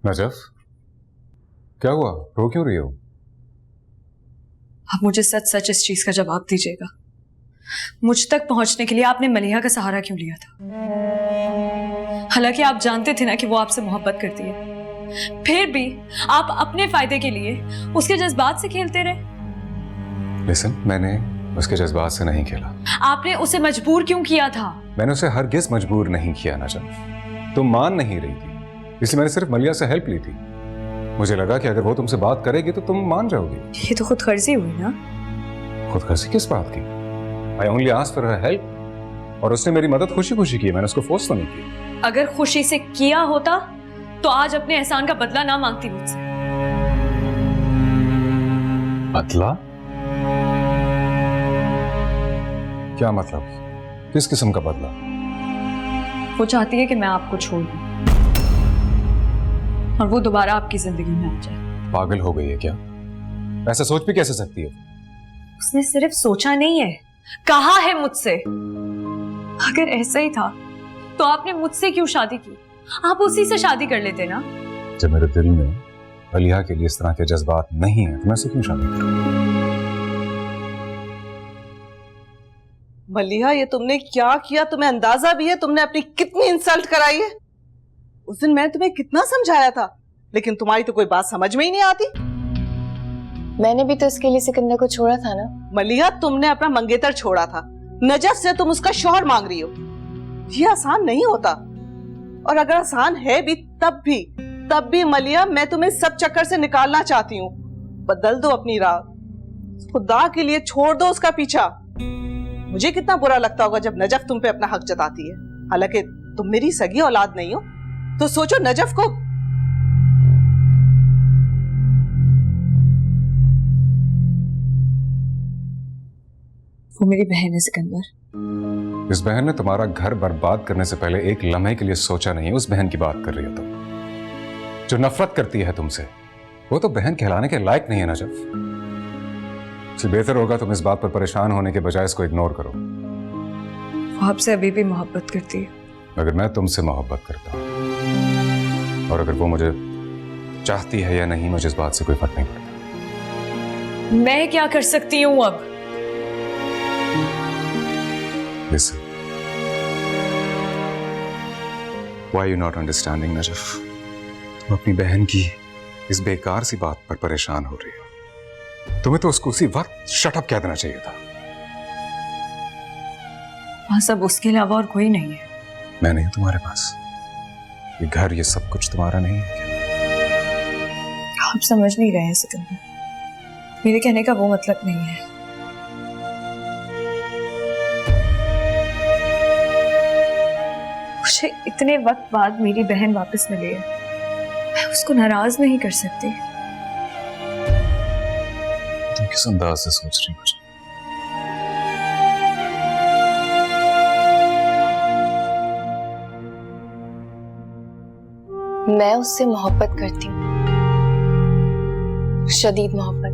Najaf, क्या हुआ? रो क्यों रही हो? आप मुझे सच सच इस चीज का जवाब दीजिएगा। मुझ तक पहुंचने के लिए आपने मलिहा का सहारा क्यों लिया था? हालांकि आप जानते थे ना कि वो आपसे मोहब्बत करती है, फिर भी आप अपने फायदे के लिए उसके जज्बात से खेलते रहे। लिसन, मैंने उसके जज्बात से नहीं खेला। आपने उसे मजबूर क्यों किया था? मैंने उसे हरगिज मजबूर नहीं किया नजफ। तुम मान नहीं रही थी, इसलिए मैंने सिर्फ मलिया से हेल्प ली थी। मुझे लगा कि अगर वो तुमसे बात करेगी तो तुम मान जाओगी। ये तो खुदगर्जी हुई ना। खुदगर्जी किस बात की? I only asked for her help, और उसने मेरी मदद खुशी खुशी की। मैंने उसको फोर्स तो नहीं किया। अगर खुशी से किया होता तो आज अपने एहसान का बदला ना मांगती मुझसे। बदला? क्या मतलब? किस किस्म का बदला? वो चाहती है कि मैं आपको छोड़ दूं और वो दोबारा आपकी जिंदगी में आ जाए। पागल हो गई है क्या? ऐसा सोच भी कैसे सकती है? उसने सिर्फ सोचा नहीं है, कहा है मुझसे। अगर ऐसा ही था तो आपने मुझसे क्यों शादी की? आप उसी से शादी कर लेते ना। जब मेरे दिल में मलिहा के लिए इस तरह के जज्बात नहीं है तो मैं उससे क्यों शादी करूं? मलिहा, ये तुमने क्या किया? तुम्हें अंदाजा भी है तुमने अपनी कितनी इंसल्ट कराई है? उस दिन मैंने तुम्हें कितना समझाया था, लेकिन तुम्हारी तो कोई बात समझ में ही नहीं आती। मैंने भी तो इसके लिए सिकंदर को छोड़ा था ना। मलिहा, तुमने अपना मंगेतर छोड़ा था, नजफ से तुम उसका शौहर मांग रही हो। ये आसान नहीं होता, और अगर आसान है भी तब भी मलिहा, मैं तुम्हें सब चक्कर से निकालना चाहती हूँ। बदल दो अपनी राह, खुदा के लिए छोड़ दो उसका पीछा। मुझे कितना बुरा लगता होगा जब नजफ तुम पे अपना हक जताती है। हालांकि तुम मेरी सगी औलाद नहीं हो, तो सोचो नजफ को। वो मेरी बहन है सिकंदर। इस बहन ने तुम्हारा घर बर्बाद करने से पहले एक लम्हे के लिए सोचा नहीं। उस बहन की बात कर रही हो तुम, जो नफरत करती है तुमसे। वो तो बहन कहलाने के लायक नहीं है नजफ। इसलिए बेहतर होगा तुम इस बात पर परेशान होने के बजाय इसको इग्नोर करो। वो आपसे अभी भी मोहब्बत करती है। अगर मैं तुमसे मोहब्बत करता हूं और अगर वो मुझे चाहती है या नहीं, मुझे इस बात से कोई फर्क नहीं पड़ता। मैं क्या कर सकती हूँ अब? Listen, why are you not understanding, Najaf? तुम अपनी बहन की इस बेकार सी बात पर परेशान हो रही हो। तुम्हें तो उसको उसी वक्त शट अप कह देना चाहिए था। बस अब उसके अलावा और कोई नहीं है। मैं नहीं हूं तुम्हारे पास। ये घर, ये सब कुछ तुम्हारा नहीं है क्या? आप समझ नहीं रहे हैं सिकंदर, मेरे कहने का वो मतलब नहीं है। मुझे इतने वक्त बाद मेरी बहन वापस मिली है, मैं उसको नाराज नहीं कर सकती। तुम किस अंदाज से सोच रही हो? मैं उससे मोहब्बत करती हूँ, शदीद मोहब्बत।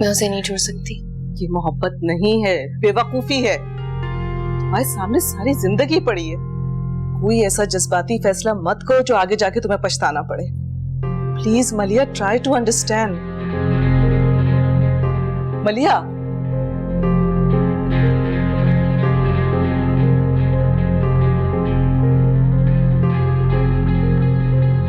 मैं उसे नहीं छोड़ सकती। ये मोहब्बत नहीं है, बेवकूफी है। तुम्हारे सामने सारी जिंदगी पड़ी है। कोई ऐसा जज्बाती फैसला मत करो जो आगे जाके तुम्हें पछताना पड़े। प्लीज मलिया, ट्राई टू अंडरस्टैंड। मलिया,